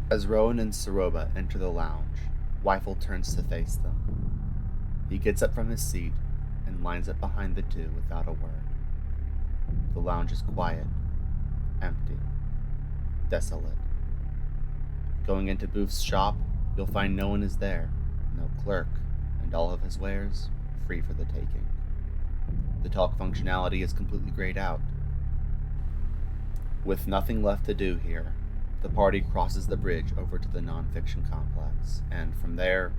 As Rowan and Ceroba enter the lounge, Wyfole turns to face them. He gets up from his seat and lines up behind the two without a word. The lounge is quiet, empty, desolate. Going into Booth's shop, you'll find no one is there, no clerk, and all of his wares free for the taking. The talk functionality is completely grayed out. With nothing left to do here, the party crosses the bridge over to the non-fiction complex, and from there,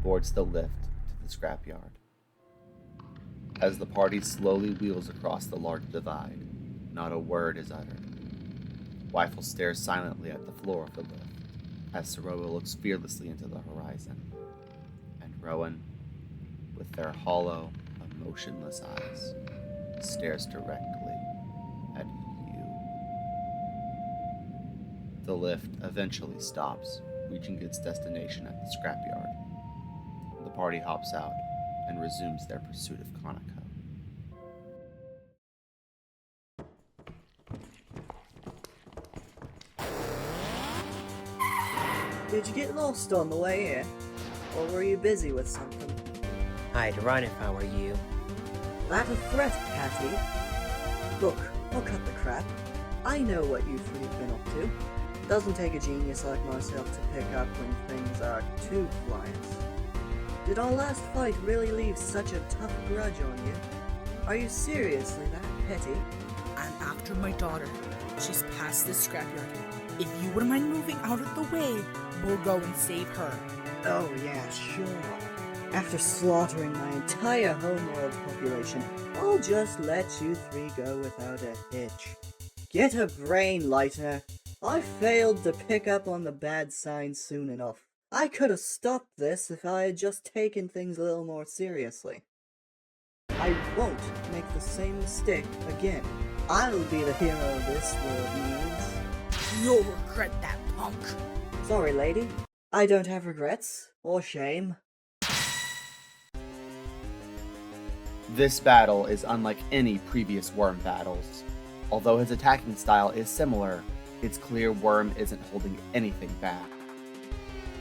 boards the lift to the scrapyard. As the party slowly wheels across the large divide, not a word is uttered. Wyfole stares silently at the floor of the lift, as Ceroba looks fearlessly into the horizon, and Rowan, with their hollow, emotionless eyes, stares directly at you. The lift eventually stops, reaching its destination at the scrapyard. The party hops out and resumes their pursuit of Kanako. Did you get lost on the way here? Or were you busy with something? I'd run if I were you. That a threat, Patty? Look, I'll cut the crap. I know what you three have been up to. Doesn't take a genius like myself to pick up when things are too quiet. Did our last fight really leave such a tough grudge on you? Are you seriously that petty? I'm after my daughter. She's past this scrapyard. If you wouldn't mind moving out of the way, we'll go and save her. Oh yeah, sure. After slaughtering my entire homeworld population, I'll just let you three go without a hitch. Get a brain, Lighter. I failed to pick up on the bad signs soon enough. I could have stopped this if I had just taken things a little more seriously. I won't make the same mistake again. I'll be the hero this world needs. You'll regret that, punk. Sorry, lady. I don't have regrets or shame. This battle is unlike any previous Werm battles. Although his attacking style is similar, it's clear Werm isn't holding anything back.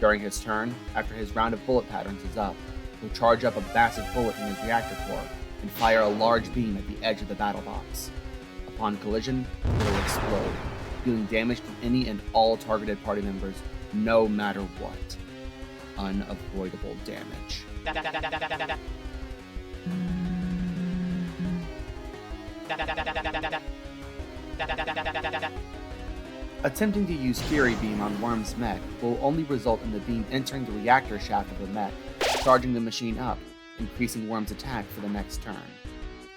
During his turn, after his round of bullet patterns is up, he'll charge up a massive bullet in his reactor core and fire a large beam at the edge of the battle box. Upon collision, it will explode, dealing damage to any and all targeted party members, no matter what. Unavoidable damage. Attempting to use Fury Beam on Worm's mech will only result in the beam entering the reactor shaft of the mech, charging the machine up, increasing Worm's attack for the next turn.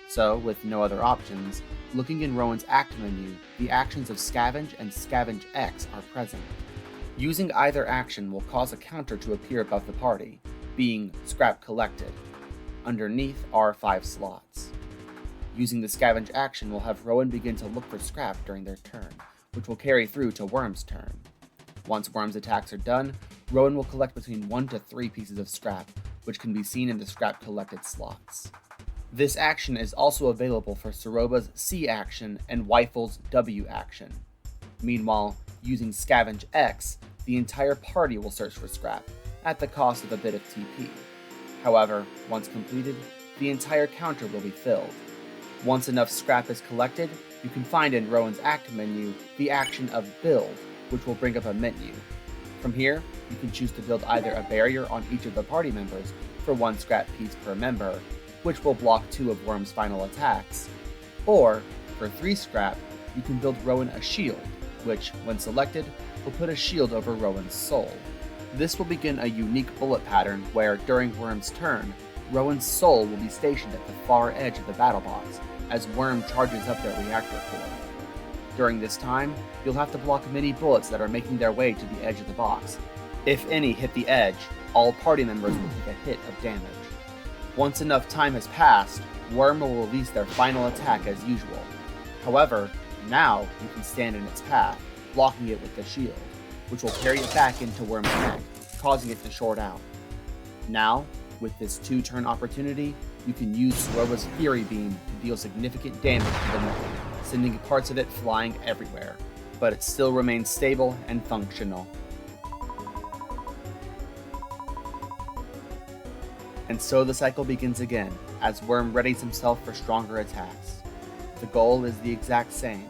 So, with no other options, looking in Rowan's act menu, the actions of Scavenge and Scavenge X are present. Using either action will cause a counter to appear above the party, being Scrap Collected. Underneath are 5 slots. Using the Scavenge action will have Rowan begin to look for scrap during their turn, which will carry through to Worm's turn. Once Worm's attacks are done, Rowan will collect between 1 to 3 pieces of scrap, which can be seen in the Scrap Collected slots. This action is also available for Ceroba's C action and Wyfole's W action. Meanwhile, using Scavenge X, the entire party will search for scrap, at the cost of a bit of TP. However, once completed, the entire counter will be filled. Once enough scrap is collected, you can find in Rowan's act menu the action of Build, which will bring up a menu. From here, you can choose to build either a barrier on each of the party members for 1 scrap piece per member, which will block 2 of Worm's final attacks, or, for 3 scrap, you can build Rowan a shield, which, when selected, will put a shield over Rowan's soul. This will begin a unique bullet pattern where, during Worm's turn, Rowan's soul will be stationed at the far edge of the battle box, as Werm charges up their reactor core. During this time, you'll have to block many bullets that are making their way to the edge of the box. If any hit the edge, all party members will take a hit of damage. Once enough time has passed, Werm will release their final attack as usual. However, now you can stand in its path, blocking it with the shield, which will carry it back into Werm's neck, causing it to short out. Now, with this 2-turn opportunity, you can use Ceroba's Fury Beam to deal significant damage to the mech, sending parts of it flying everywhere, but it still remains stable and functional. And so the cycle begins again, as Werm readies himself for stronger attacks. The goal is the exact same.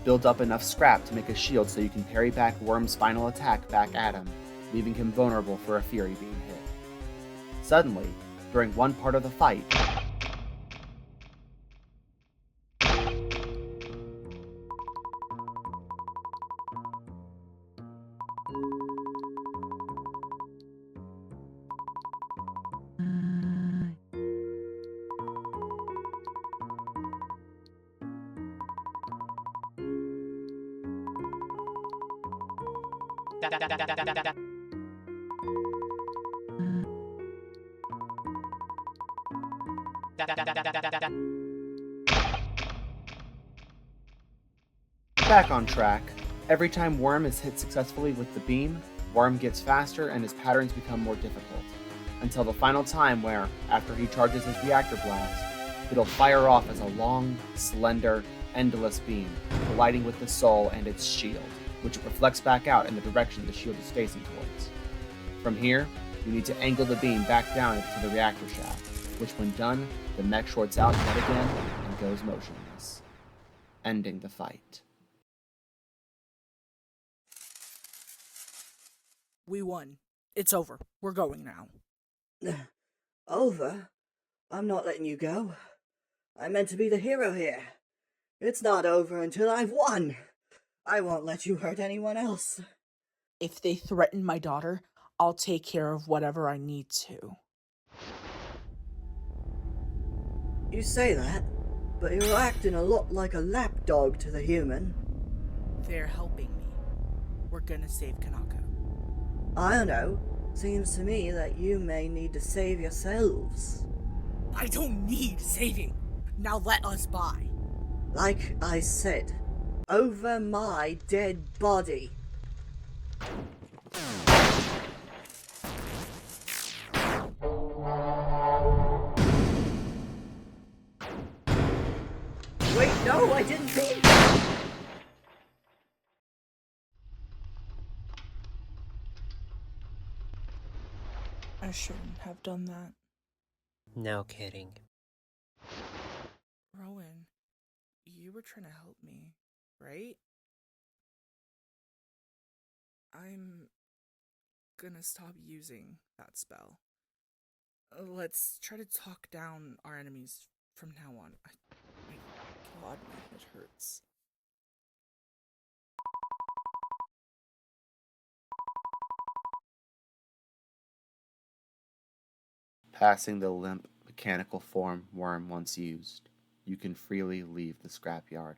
Build up enough scrap to make a shield so you can parry back Werm's final attack back at him, leaving him vulnerable for a Fury Beam hit. Suddenly, during one part of the fight, back on track. Every time Werm is hit successfully with the beam, Werm gets faster and his patterns become more difficult, until the final time where, after he charges his reactor blast, it'll fire off as a long, slender, endless beam, colliding with the soul and its shield, which it reflects back out in the direction the shield is facing towards. From here, you need to angle the beam back down into the reactor shaft, which when done, the mech shorts out yet again and goes motionless, ending the fight. We won. It's over. We're going now. Over? I'm not letting you go. I'm meant to be the hero here. It's not over until I've won. I won't let you hurt anyone else. If they threaten my daughter, I'll take care of whatever I need to. You say that, but you're acting a lot like a lapdog to the human. They're helping me. We're gonna save Kanako. I don't know. Seems to me that you may need to save yourselves. I don't need saving. Now let us by. Like I said, over my dead body. Wait, no, I didn't mean... I shouldn't have done that. No kidding. Rowan, you were trying to help me, right? I'm gonna stop using that spell. Let's try to talk down our enemies from now on. My God, my head hurts. Passing the limp, mechanical form Werm once used, you can freely leave the scrapyard.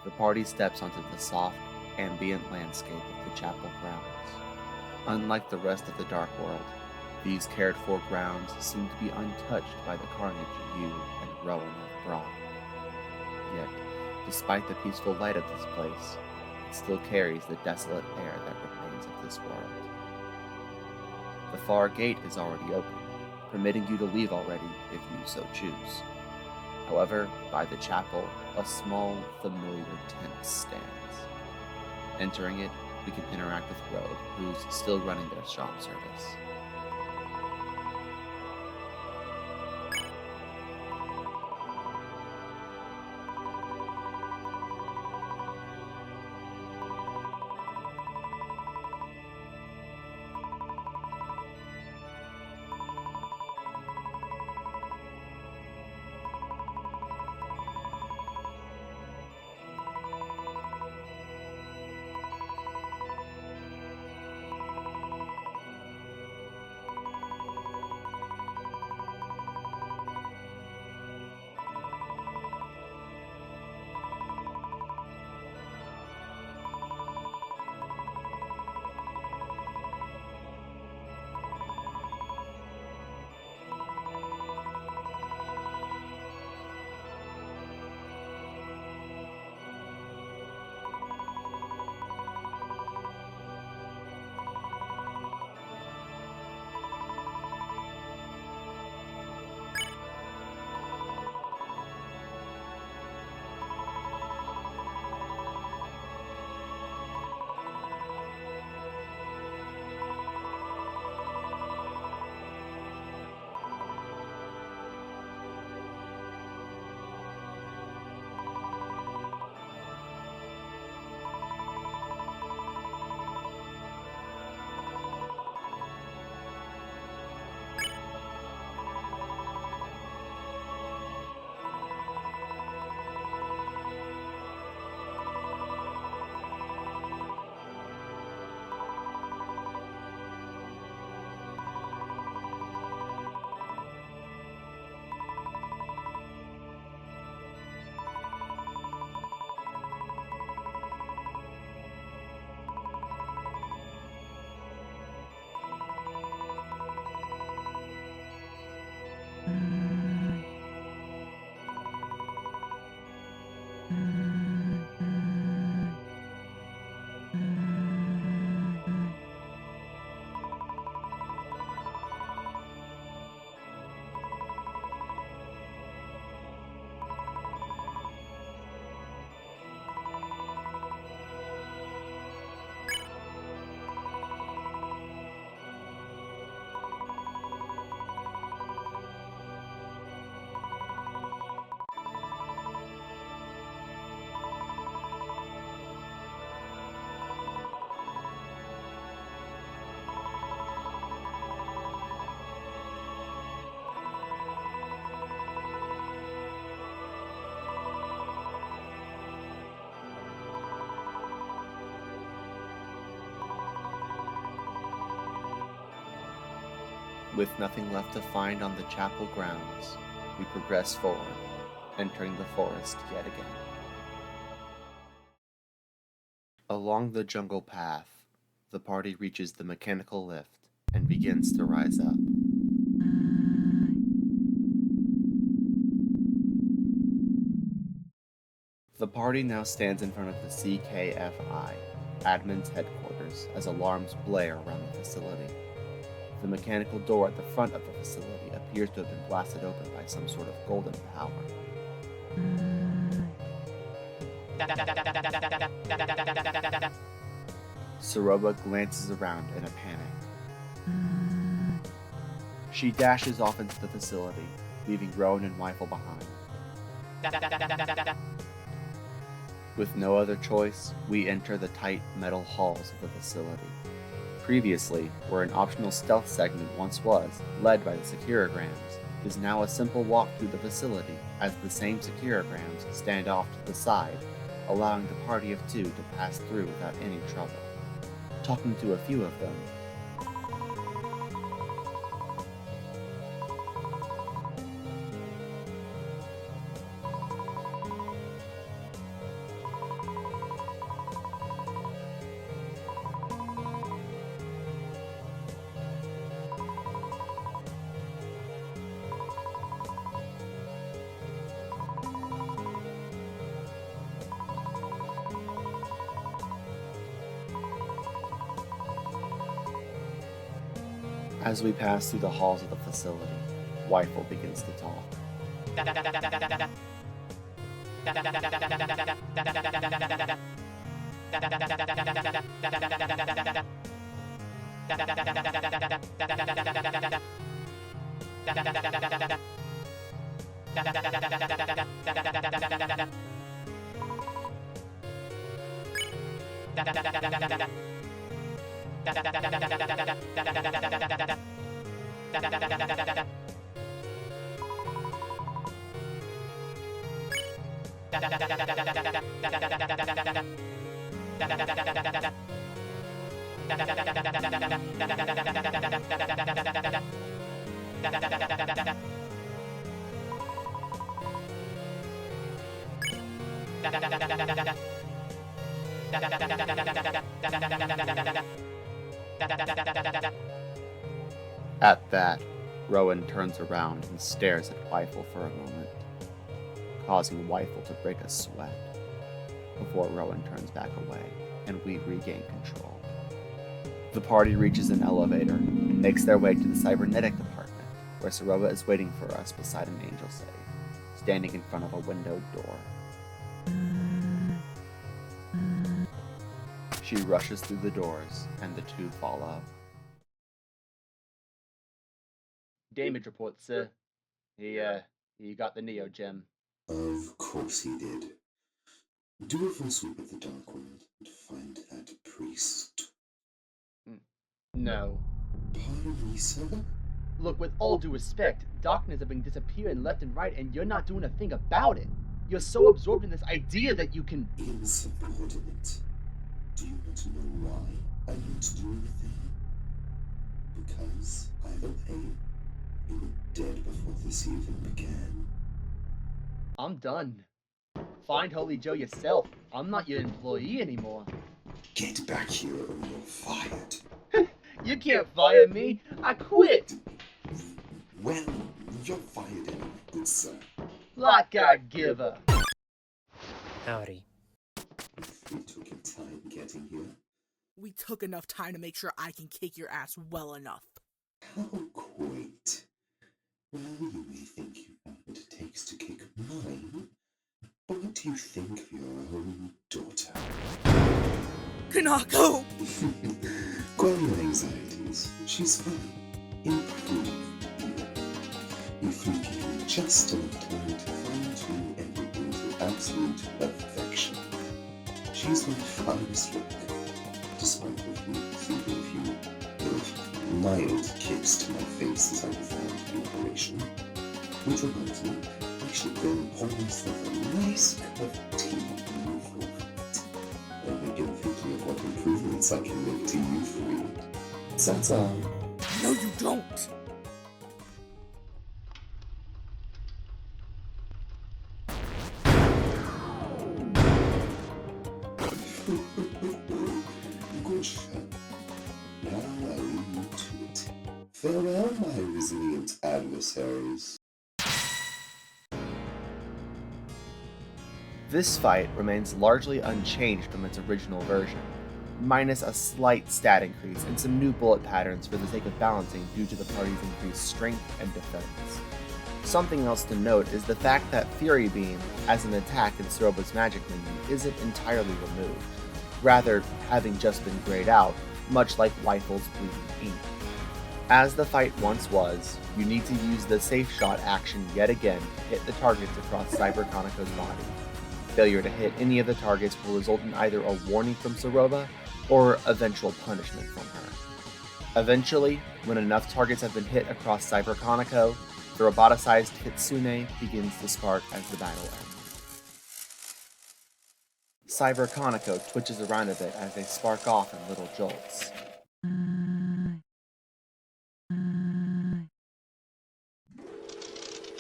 The party steps onto the soft, ambient landscape of the chapel grounds. Unlike the rest of the Dark World, these cared-for grounds seem to be untouched by the carnage you and Rowan have brought. Yet, despite the peaceful light of this place, it still carries the desolate air that remains of this world. The far gate is already open, permitting you to leave already if you so choose. However, by the chapel, a small, familiar tent stands. Entering it, we can interact with Rogue, who's still running their shop service. With nothing left to find on the chapel grounds, we progress forward, entering the forest yet again. Along the jungle path, the party reaches the mechanical lift and begins to rise up. The party now stands in front of the CKFI, admin's headquarters, as alarms blare around the facility. The mechanical door at the front of the facility appears to have been blasted open by some sort of golden power. Ceroba glances around in a panic. She dashes off into the facility, leaving Rowan and Wyfole behind. With no other choice, we enter the tight metal halls of the facility. Previously, where an optional stealth segment once was, led by the Securograms, is now a simple walk through the facility as the same Securograms stand off to the side, allowing the party of two to pass through without any trouble. Talking to a few of them, as we pass through the halls of the facility, Wyfole begins to talk. At that, Rowan turns around and stares at Wyfole for a moment, causing Wyfole to break a sweat, before Rowan turns back away and we regain control. The party reaches an elevator and makes their way to the cybernetic department, where Ceroba is waiting for us beside an angel save, standing in front of a windowed door. She rushes through the doors, and the two follow. Damage report, sir. He got the Neo Gem. Of course he did. Do a full sweep of the Dark World and find that priest. No. Pardon me, sir? Look, with all due respect, darkness have been disappearing left and right, and you're not doing a thing about it. You're so absorbed in this idea that you can... Insubordinate. Do you want to know why I need to do anything? Because either A, you were dead before this even began. I'm done. Find Holy Joe yourself. I'm not your employee anymore. Get back here or you're fired. You can't fire me. I quit. Well, you're fired anyway, good sir. Like I give a... Howdy. You took your time getting here. We took enough time to make sure I can kick your ass well enough. How quaint. Well, you may think you have what it takes to kick mine, but what do you think of your own daughter? Kanako! Quell your anxieties. She's fine. Improved. You three people just enough time to fine-tune everything to absolute perfection. She's my finest work, despite a few mild kicks to my face as I performed the operation. Which reminds me, I should go and pour myself a nice cup of tea and move forward. And begin thinking of what improvements I can make to you three. Ta-ta! No, you don't! Farewell, my resilient adversaries. This fight remains largely unchanged from its original version, minus a slight stat increase and some new bullet patterns for the sake of balancing due to the party's increased strength and defense. Something else to note is the fact that Fury Beam, as an attack in Ceroba's magic menu, isn't entirely removed, rather having just been grayed out, much like Wyfole's Bleeding Ink. As the fight once was, you need to use the safe shot action yet again to hit the targets across Cyber Kanako's body. Failure to hit any of the targets will result in either a warning from Ceroba or eventual punishment from her. Eventually, when enough targets have been hit across Cyber Kanako, the roboticized Kitsune begins to spark as the battle ends. Cyber Kanako twitches around a bit as they spark off in little jolts.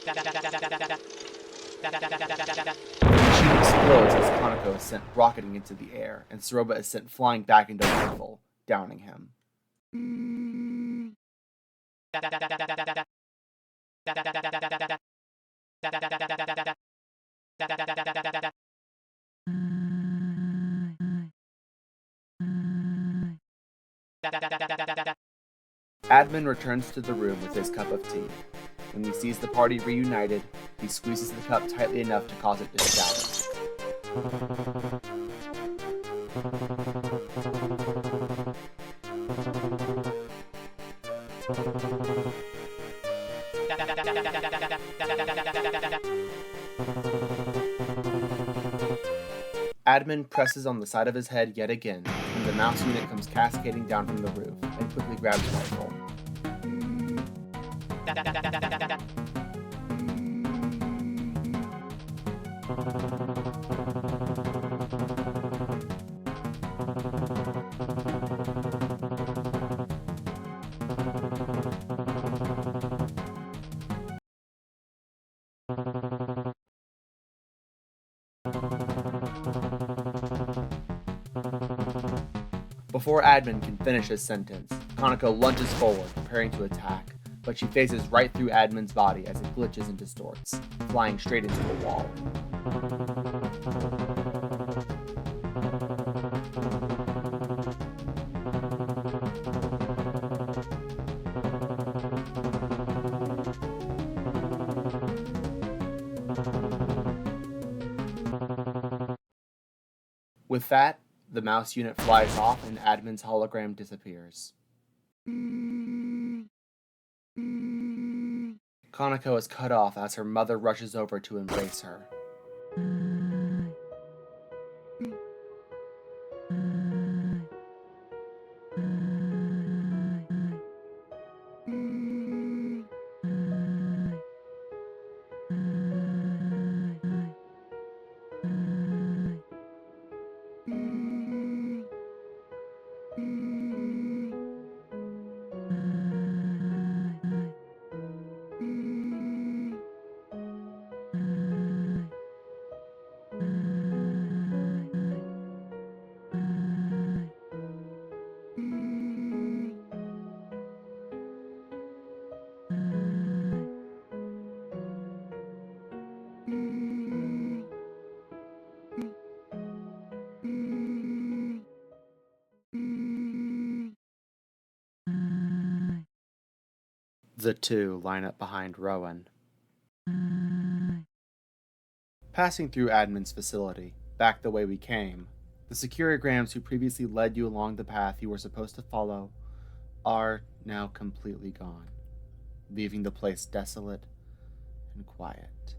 The machine explodes as Kanako is sent rocketing into the air, and Ceroba is sent flying back into Wyfole, downing him. Admin returns to the room with his cup of tea. When he sees the party reunited, he squeezes the cup tightly enough to cause it to shatter. Admin presses on the side of his head yet again, and the mouse unit comes cascading down from the roof and quickly grabs Wyfole. Before Admin can finish his sentence, Kanako lunges forward, preparing to attack, but she phases right through Admin's body as it glitches and distorts, flying straight into a wall. With that, the mouse unit flies off and Admin's hologram disappears. Kanako is cut off as her mother rushes over to embrace her. The two line up behind Rowan. Passing through Admin's facility, back the way we came, the securograms who previously led you along the path you were supposed to follow are now completely gone, leaving the place desolate and quiet.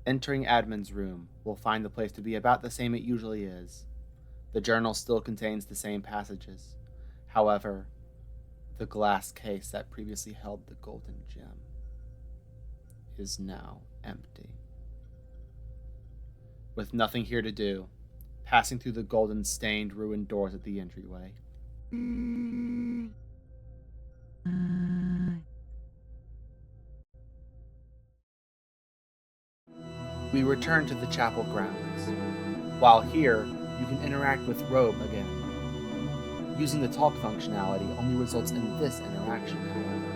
Entering Admin's room, we'll find the place to be about the same it usually is. The journal still contains the same passages. However, the glass case that previously held the golden gem is now empty. With nothing here to do, passing through the golden stained ruined doors at the entryway. We return to the chapel grounds. While here, you can interact with Robe again. Using the talk functionality only results in this interaction, however.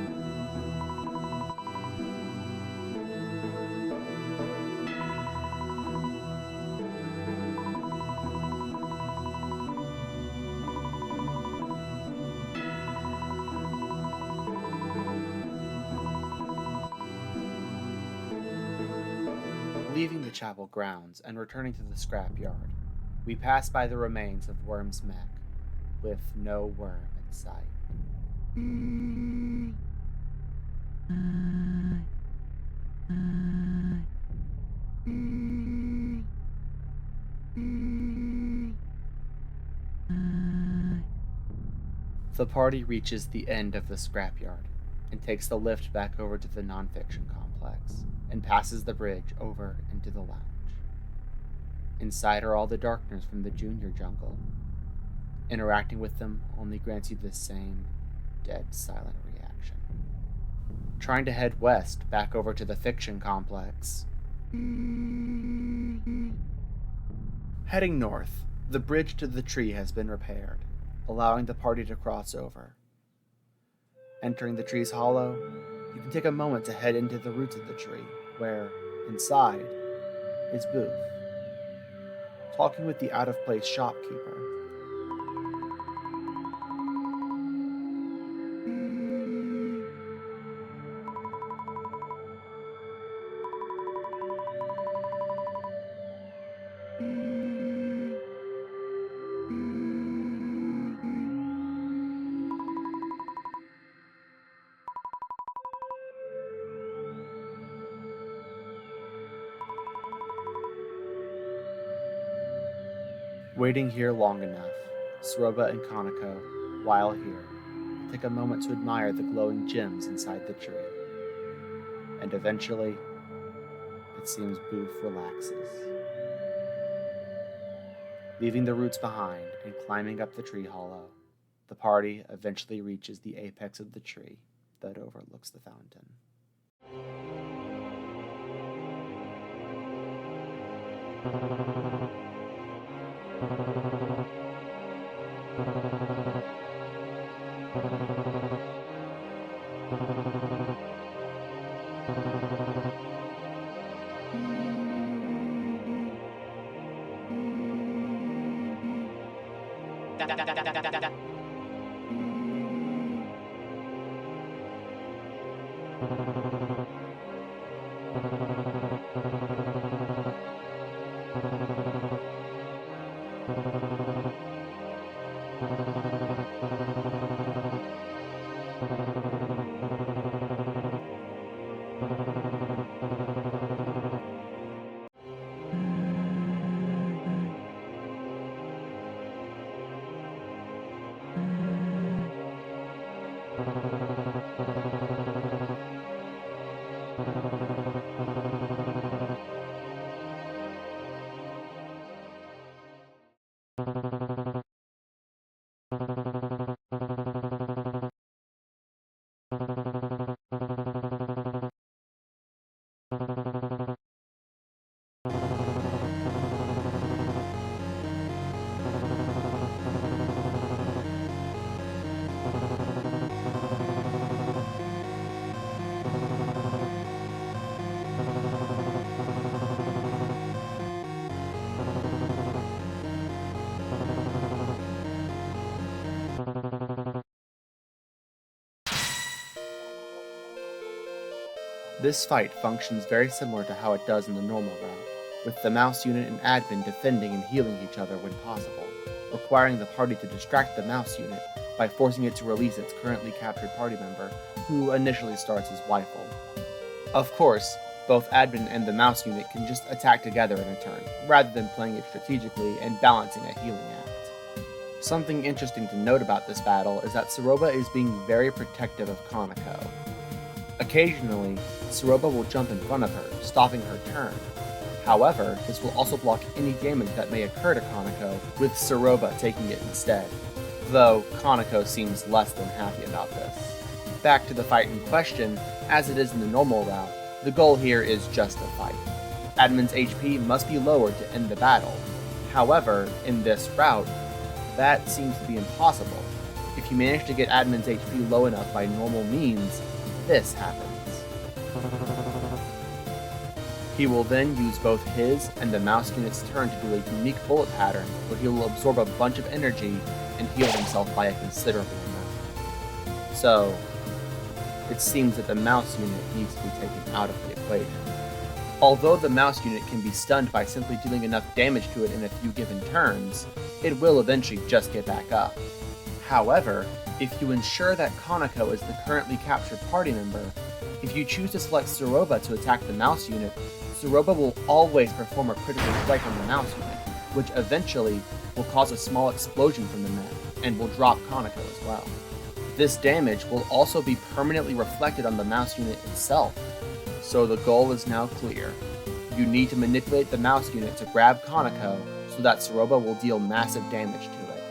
Leaving the chapel grounds and returning to the scrapyard, we pass by the remains of Werm's mech, with no worm in sight. The party reaches the end of the scrapyard and takes the lift back over to the nonfiction complex and passes the bridge over into the lounge. Inside are all the darkners from the junior jungle. Interacting with them only grants you the same dead silent reaction. Trying to head west back over to the fiction complex. Heading north, the bridge to the tree has been repaired, allowing the party to cross over. Entering the tree's hollow, you can take a moment to head into the roots of the tree, where, inside, is Booth, talking with the out-of-place shopkeeper. Waiting here long enough, Ceroba and Kanako, while here, take a moment to admire the glowing gems inside the tree. And eventually, it seems Booth relaxes. Leaving the roots behind and climbing up the tree hollow, the party eventually reaches the apex of the tree that overlooks the fountain. This fight functions very similar to how it does in the normal route, with the mouse unit and admin defending and healing each other when possible, requiring the party to distract the mouse unit by forcing it to release its currently captured party member, who initially starts as Wyfole. Of course, both admin and the mouse unit can just attack together in a turn, rather than playing it strategically and balancing a healing act. Something interesting to note about this battle is that Ceroba is being very protective of Kanako. Occasionally, Ceroba will jump in front of her, stopping her turn. However, this will also block any damage that may occur to Kanako, with Ceroba taking it instead, though Kanako seems less than happy about this. Back to the fight in question, as it is in the normal route, the goal here is just a fight. Admin's HP must be lowered to end the battle. However, in this route, that seems to be impossible. If you manage to get Admin's HP low enough by normal means, this happens. He will then use both his and the mouse unit's turn to do a unique bullet pattern where he will absorb a bunch of energy and heal himself by a considerable amount. So, it seems that the mouse unit needs to be taken out of the equation. Although the mouse unit can be stunned by simply dealing enough damage to it in a few given turns, it will eventually just get back up. However, if you ensure that Kanako is the currently captured party member, if you choose to select Ceroba to attack the mouse unit, Ceroba will always perform a critical strike on the mouse unit, which eventually will cause a small explosion from the mech, and will drop Kanako as well. This damage will also be permanently reflected on the mouse unit itself. So the goal is now clear. You need to manipulate the mouse unit to grab Kanako so that Ceroba will deal massive damage to it.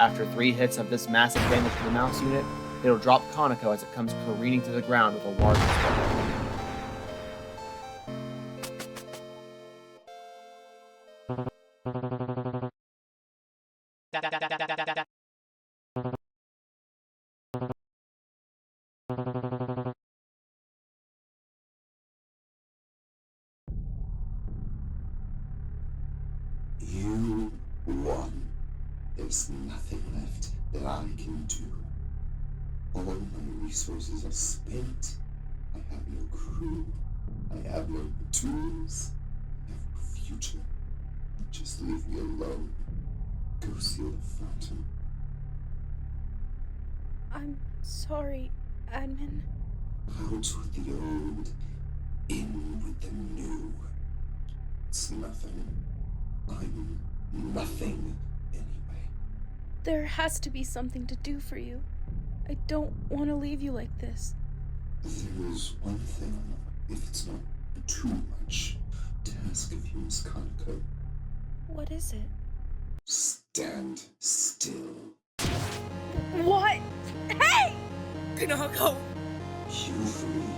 After 3 hits of this massive damage to the mouse unit, it'll drop Kanako as it comes careening to the ground with a large explosion. You won. There's nothing left that I can do. All my resources are spent. I have no crew. I have no tools. I have no future. Just leave me alone. Go seal the fountain. I'm sorry, Admin. Out with the old, in with the new. It's nothing. I'm nothing anyway. There has to be something to do for you. I don't want to leave you like this. There is one thing, if it's not too much, to ask of you, Miss Kanako. What is it? Stand still. What? Hey! Kanako! Hughley,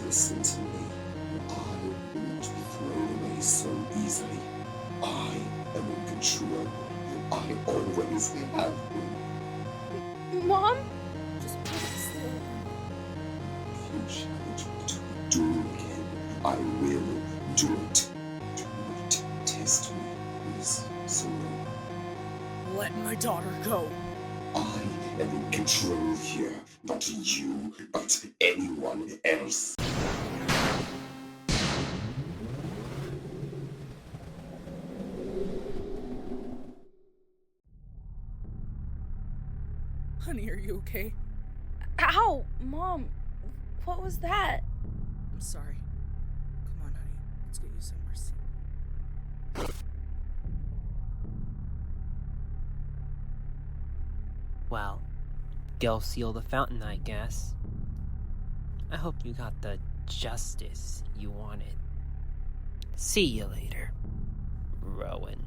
listen to me. I will not be thrown away so easily. I am in control. I always have been. Mom? Just please still. If you challenge me to a duel again, I will do it. Do not test me, Miss Ceroba. Let my daughter go. I am in control here, not you, but anyone else. Honey, are you okay? Ow! Mom, what was that? I'm sorry. Come on, honey. Let's get you some mercy. Well, go seal the fountain, I guess. I hope you got the justice you wanted. See you later, Rowan.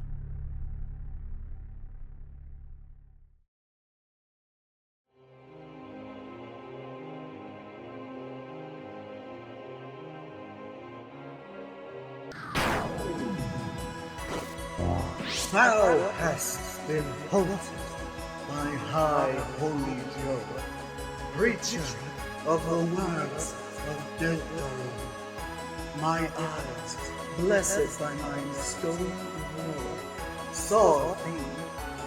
Thou hast been halted by High Holy Joe, preacher of the words of Deltarune. My eyes, blessed by my stone wall, saw thee,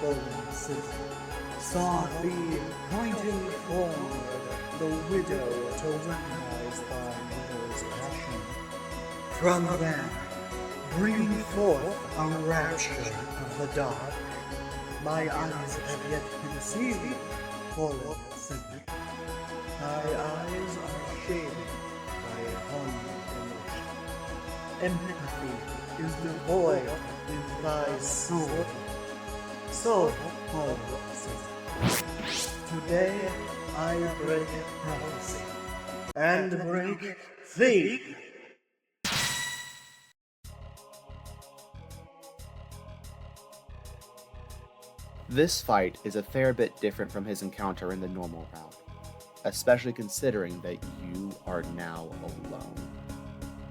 fallen city, saw thee pointing forward, the widow to recognize thy widow's passion. From there, bring forth a rapture of the dark. My eyes have yet conceived, fallen sinner. Thy eyes are shaded by a haunted emotion. Empathy is devoid in thy soul. So, fallen sinner, today I break prophecy and break thee. This fight is a fair bit different from his encounter in the normal route, especially considering that you are now alone.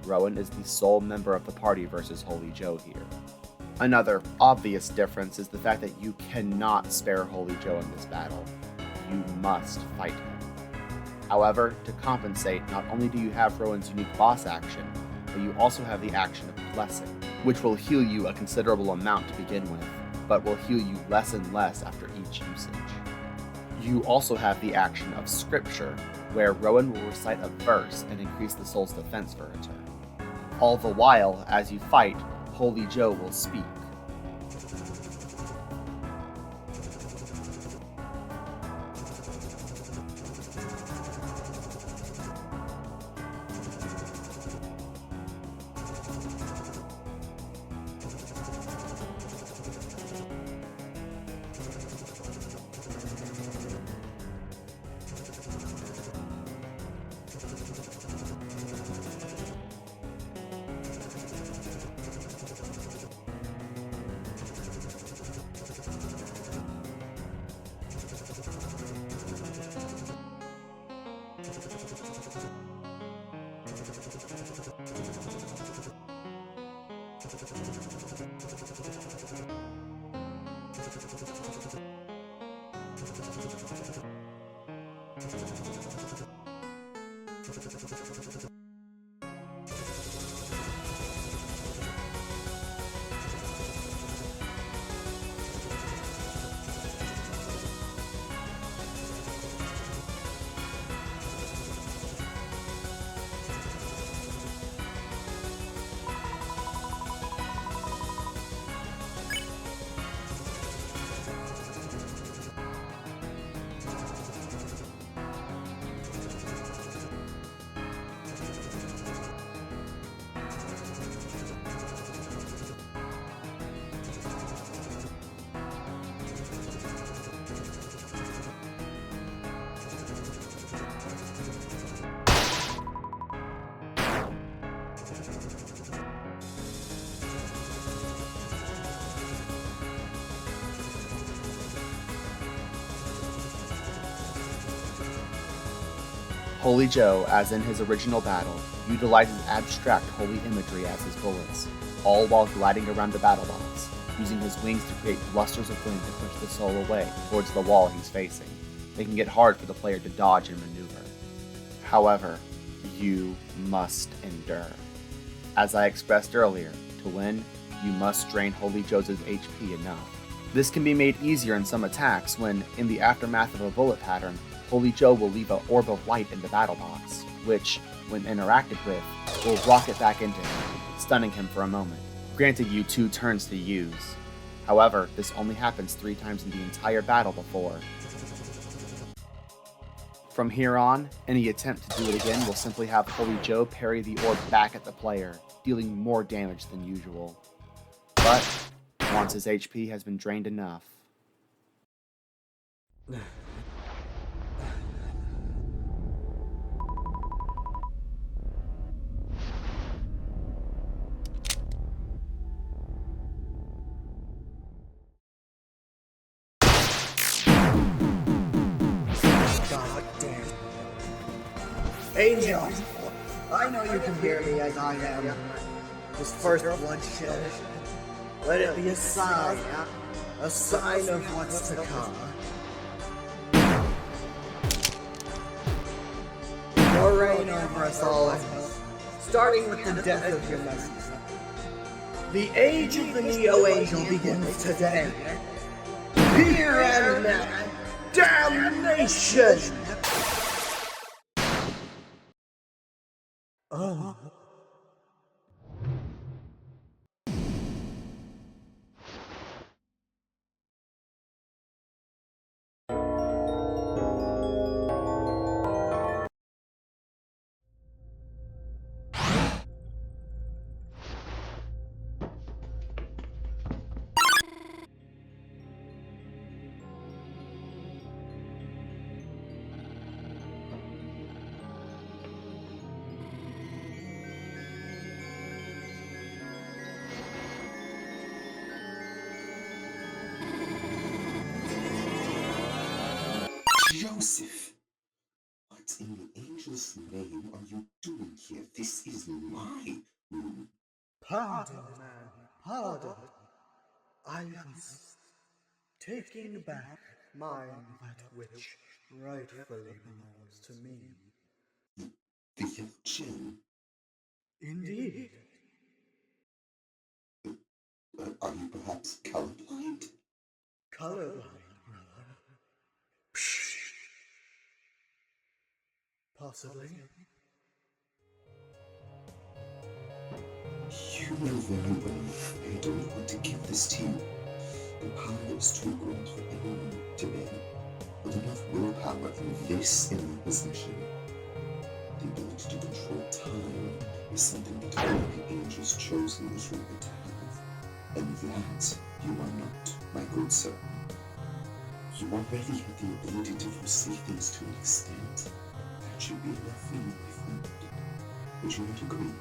Rowan is the sole member of the party versus Holy Joe here. Another obvious difference is the fact that you cannot spare Holy Joe in this battle. You must fight him. However, to compensate, not only do you have Rowan's unique boss action, but you also have the action of Blessing, which will heal you a considerable amount to begin with, but will heal you less and less after each usage. You also have the action of Scripture, where Rowan will recite a verse and increase the soul's defense for a turn. All the while, as you fight, Holy Joe will speak. Holy Joe, as in his original battle, utilizes abstract holy imagery as his bullets, all while gliding around the battle box, using his wings to create blusters of wind to push the soul away towards the wall he's facing, making it hard for the player to dodge and maneuver. However, you must endure. As I expressed earlier, to win, you must drain Holy Joe's HP enough. This can be made easier in some attacks when, in the aftermath of a bullet pattern, Holy Joe will leave an orb of light in the battle box, which, when interacted with, will rocket back into him, stunning him for a moment, granting you 2 turns to use. However, this only happens 3 times in the entire battle before. From here on, any attempt to do it again will simply have Holy Joe parry the orb back at the player, dealing more damage than usual. But, once his HP has been drained enough, God damn. Angel, I know you can hear me as I am. This first bloodshed, let it be a sign of what's to come. Your reign over us all, starting with the death of your messenger. The age of the Neo-Angel begins today. Here and now, damnation! Oh. Joseph! What in the angel's name are you doing here? This is my room. Pardon, man, pardon. I was taking back mine that which rightfully belongs to me. The young Jin. Indeed. Are you perhaps colorblind? Colorblind, brother. Possibly. You know very well I don't want to give this to you. The power is too great for anyone to bear. With enough willpower and this in my possession, the ability to control time is something that only the angels chosen was really to have. And that you are not, my good sir. You already have the ability to foresee things to an extent. That should be enough for you, my friend. Would you not agree?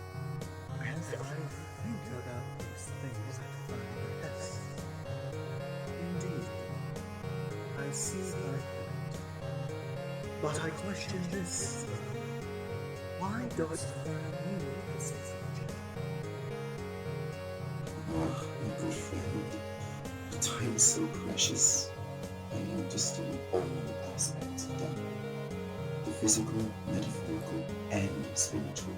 As I think about these things, I find yes. Indeed. I see my point. But I question this. Why does Werm need this information? Ah, my good friend. The time is so precious. I aim to study all aspects of time. The physical, metaphorical, and spiritual.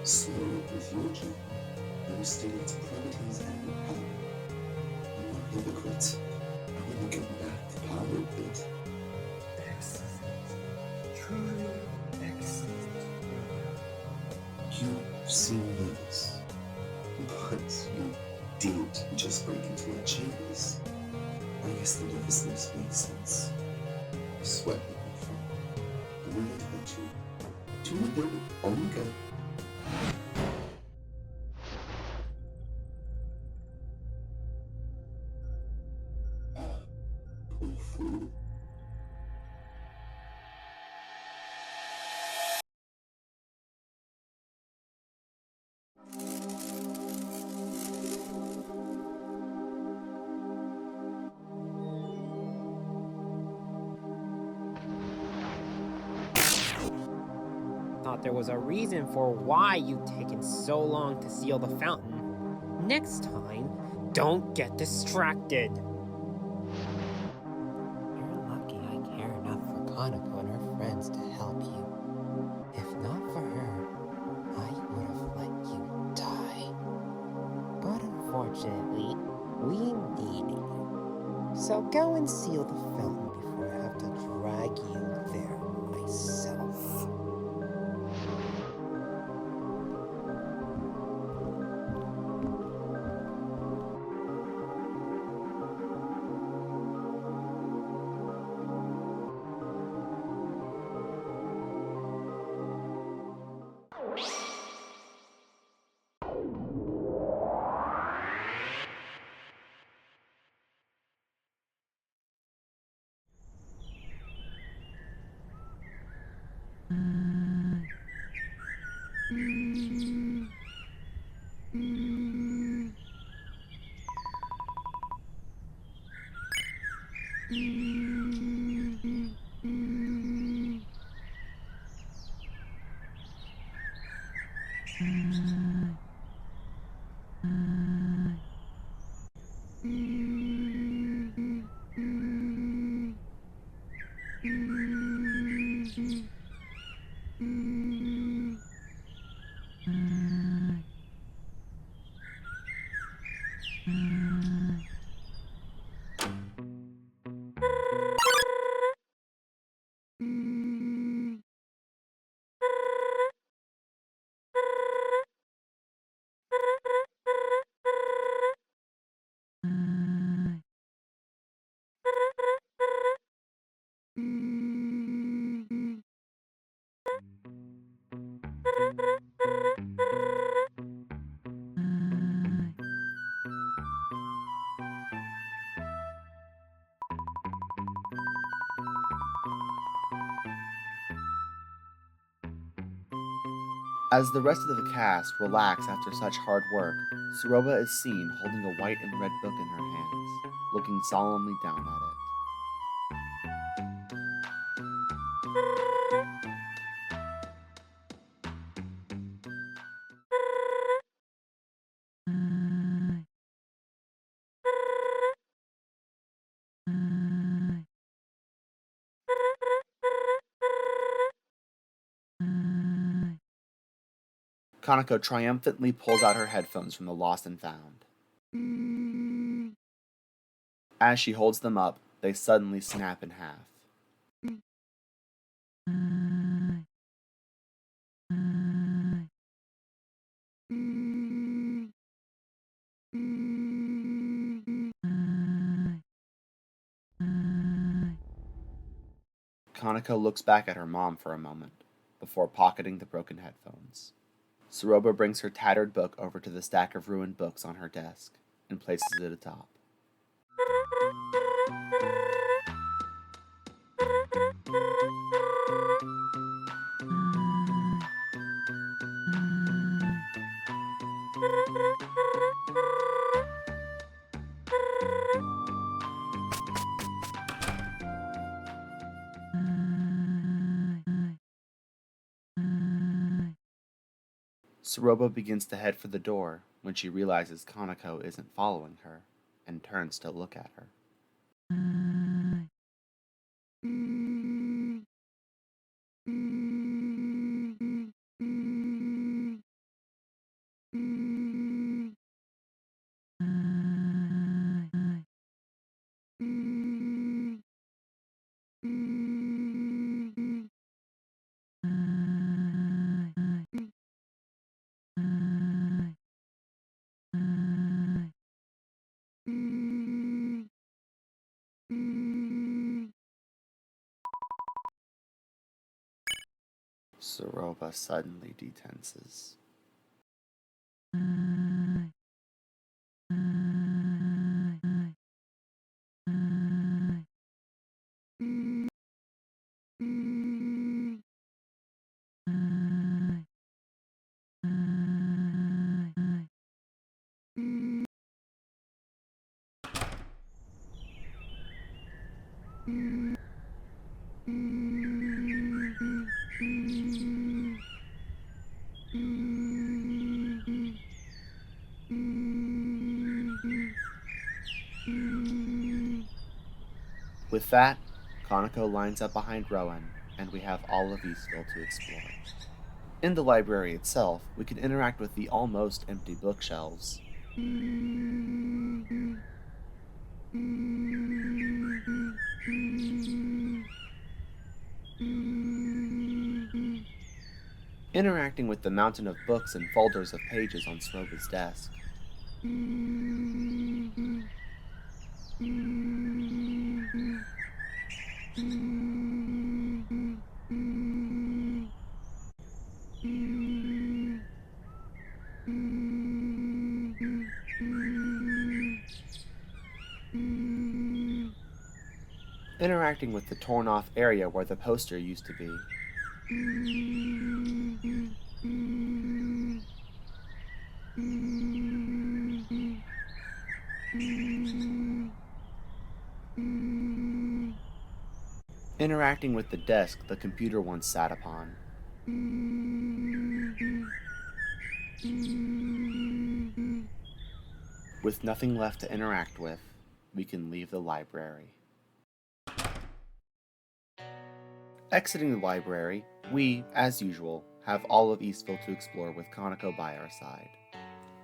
So, with your journey, I will study its properties and power. I'm not a hypocrite. I will not get back the power of it. Excellent. Truly excellent, brother. You've seen this. But you did just break into my chambers. I guess the nervousness makes sense. I sweat with my friend. I will not hurt you. Do not go. On you go. Poor fool. Thought there was a reason for why you've taken so long to seal the fountain. Next time, don't get distracted. You're lucky I care enough for Kanako and her friends to help you. If not for her, I would have let you die. But unfortunately, we need you. So go and seal the fountain before I have to drag you there myself. As the rest of the cast relax after such hard work, Ceroba is seen holding a white and red book in her hands, looking solemnly down at it. Kanako triumphantly pulls out her headphones from the lost and found. As she holds them up, they suddenly snap in half. Kanako looks back at her mom for a moment, before pocketing the broken headphones. Ceroba brings her tattered book over to the stack of ruined books on her desk, and places it atop. Ceroba begins to head for the door when she realizes Kanako isn't following her, and turns to look at her. Ceroba suddenly detenses. With that, Kanako lines up behind Rowan, and we have all of Eastville to explore. In the library itself, we can interact with the almost empty bookshelves. Interacting with the mountain of books and folders of pages on Ceroba's desk. Interacting with the torn off area where the poster used to be. Interacting with the desk the computer once sat upon. With nothing left to interact with, we can leave the library. Exiting the library, we, as usual, have all of Eastville to explore with Kanako by our side.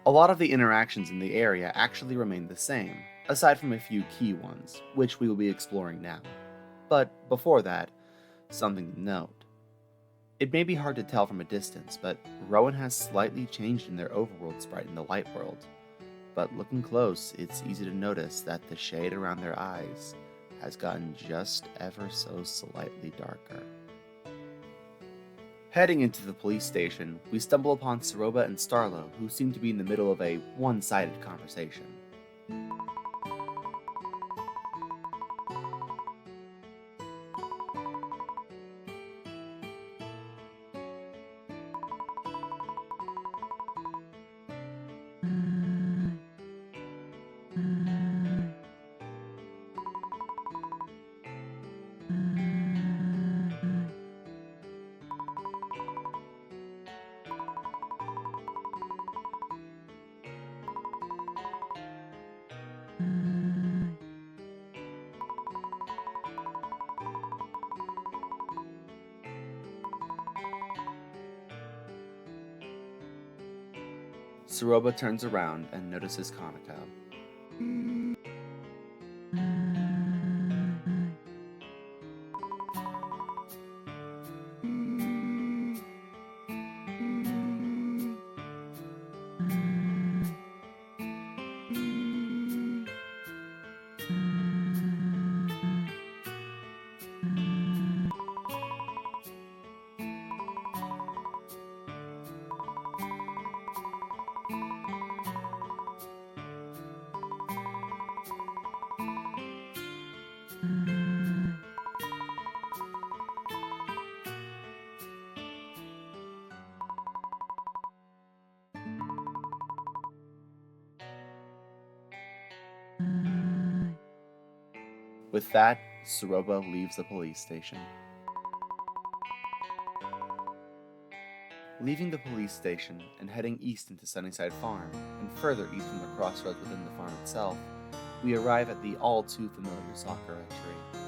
A lot of the interactions in the area actually remain the same, aside from a few key ones, which we will be exploring now. But before that, something to note. It may be hard to tell from a distance, but Rowan has slightly changed in their overworld sprite in the light world. But looking close, it's easy to notice that the shade around their eyes has gotten just ever so slightly darker. Heading into the police station, we stumble upon Ceroba and Starlo, who seem to be in the middle of a one-sided conversation. Ceroba turns around and notices Kanako. With that, Ceroba leaves the police station. Leaving the police station and heading east into Sunnyside Farm, and further east from the crossroads within the farm itself, we arrive at the all-too-familiar Sakura tree.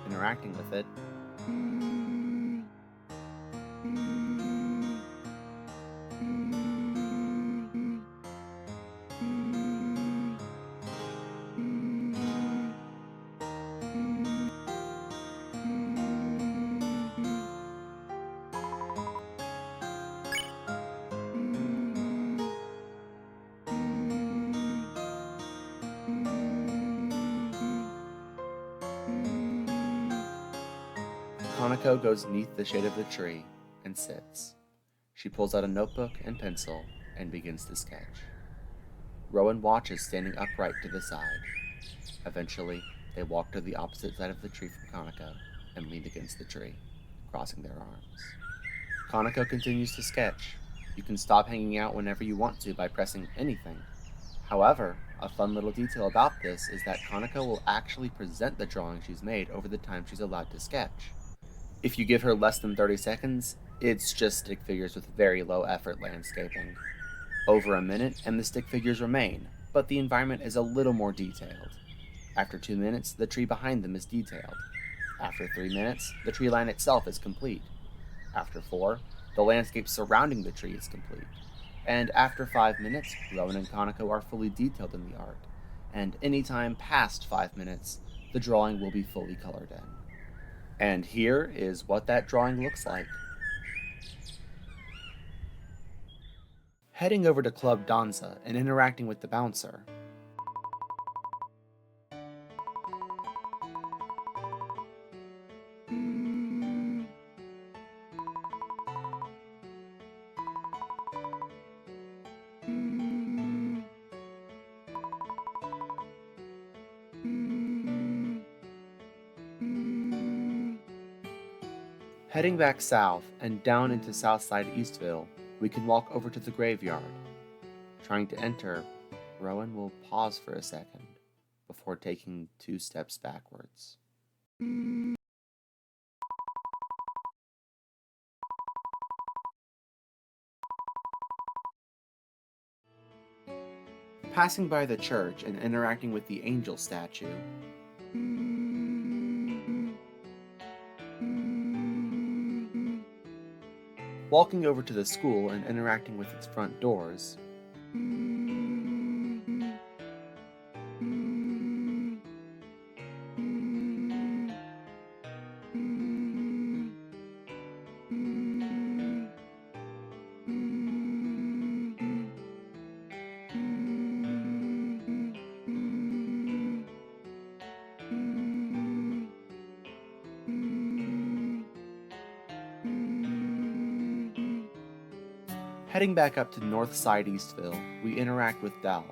Interacting with it, Kanako goes beneath the shade of the tree and sits. She pulls out a notebook and pencil and begins to sketch. Rowan watches, standing upright to the side. Eventually, they walk to the opposite side of the tree from Kanako and lean against the tree, crossing their arms. Kanako continues to sketch. You can stop hanging out whenever you want to by pressing anything. However, a fun little detail about this is that Kanako will actually present the drawing she's made over the time she's allowed to sketch. If you give her less than 30 seconds, it's just stick figures with very low effort landscaping. Over a minute and the stick figures remain, but the environment is a little more detailed. After 2 minutes, the tree behind them is detailed. After 3 minutes, the tree line itself is complete. After 4, the landscape surrounding the tree is complete. And after 5 minutes, Rowan and Kanako are fully detailed in the art. And anytime past 5 minutes, the drawing will be fully colored in. And here is what that drawing looks like. Heading over to Club Danza and interacting with the bouncer. Heading back south and down into Southside Eastville, we can walk over to the graveyard. Trying to enter, Rowan will pause for a second before taking 2 steps backwards. Passing by the church and interacting with the angel statue, walking over to the school and interacting with its front doors, heading back up to North Side Eastville, we interact with Delve.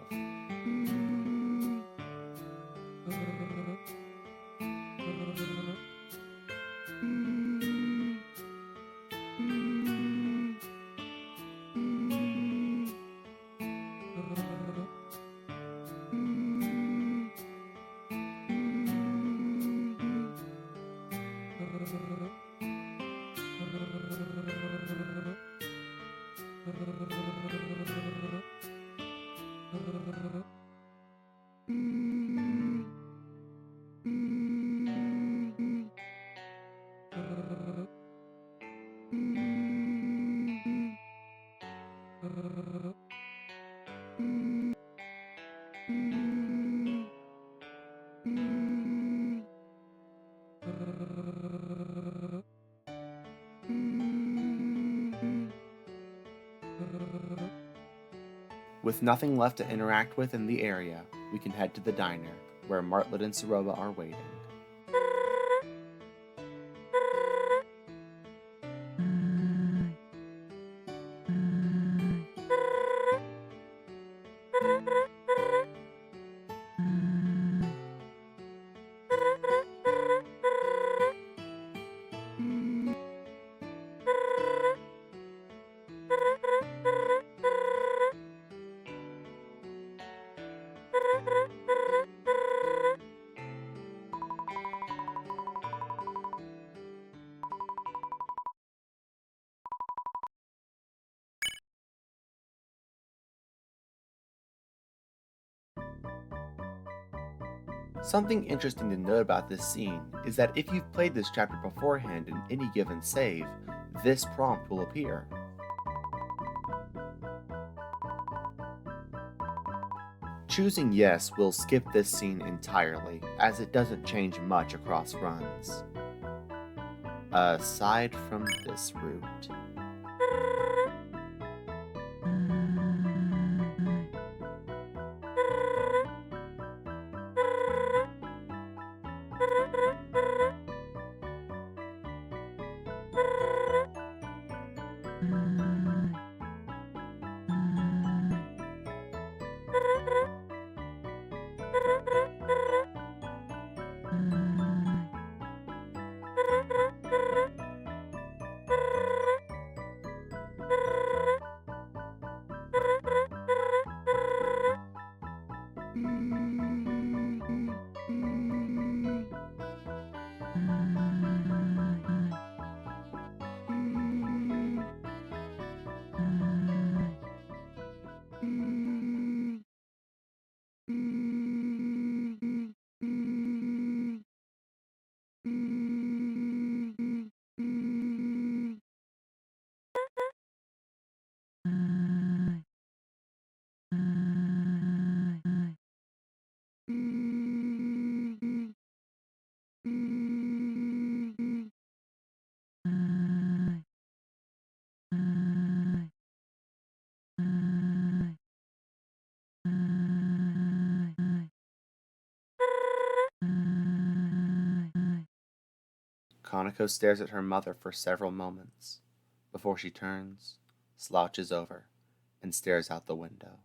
With nothing left to interact with in the area, we can head to the diner, where Martlet and Ceroba are waiting. Something interesting to note about this scene is that if you've played this chapter beforehand in any given save, this prompt will appear. Choosing yes will skip this scene entirely, as it doesn't change much across runs. Aside from this route. Kanako stares at her mother for several moments, before she turns, slouches over, and stares out the window.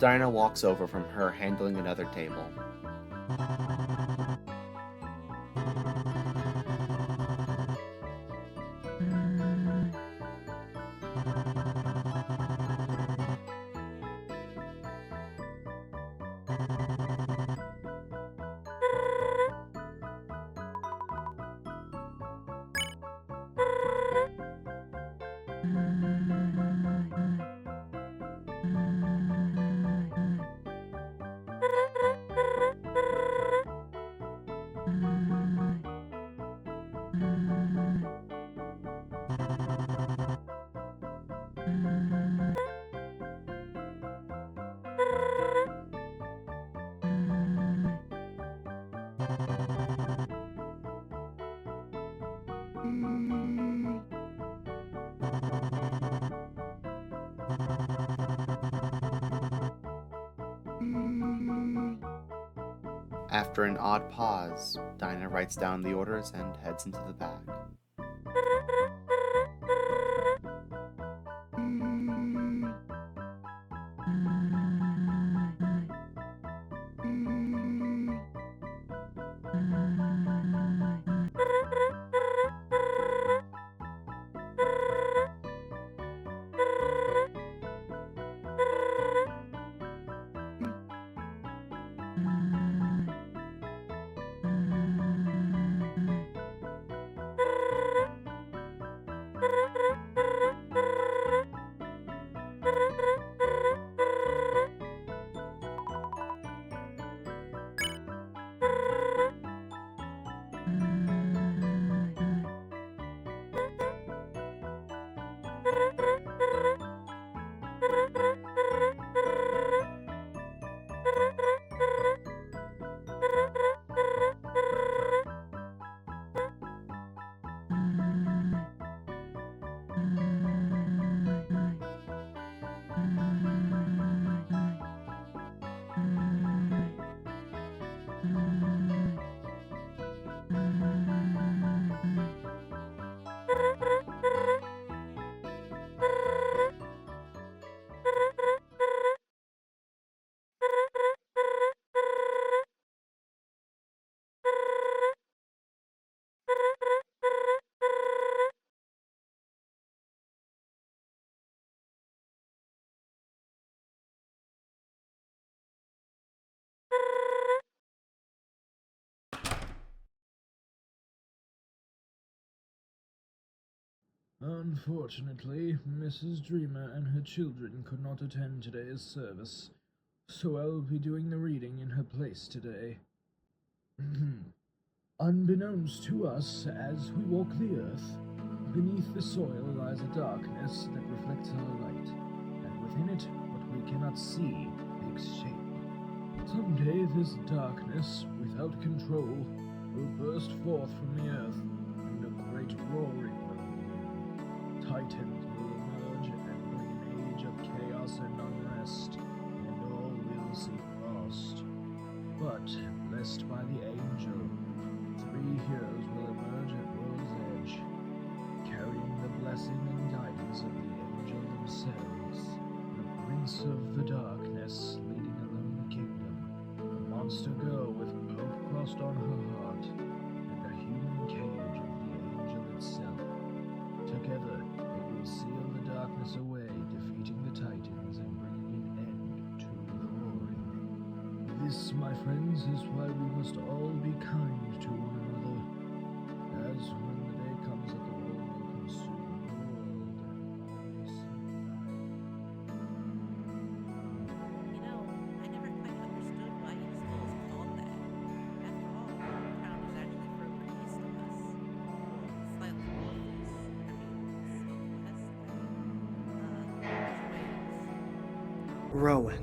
Dinah walks over from her handling another table. After an odd pause, Dinah writes down the orders and heads into the back. Unfortunately, Mrs. Dreamer and her children could not attend today's service, so I'll be doing the reading in her place today. Unbeknownst to us as we walk the earth, beneath the soil lies a darkness that reflects our light, and within it what we cannot see takes shape. Someday this darkness, without control, will burst forth from the earth, and a great roaring will begin. Titans will emerge and bring an age of chaos and unrest, and all will seem lost. But, blessed by the angel, 3 heroes will emerge at world's edge, carrying the blessing and guidance of the angel themselves. The Prince of the Darkness leading a lone kingdom, a monster girl with hope crossed on her heart, and a human cage of the angel itself. Together, they will seal the darkness away, defeating the Titans and bringing an end to the roaring. This, my friends, is why we must all be kind to one another, as when the day comes that the war will consume the world and all will soon die. You know, I never quite understood why Eastville is called that. After all, the town is actually further east of us. Well, slightly northeast. Southwest. Which way is... Rowan,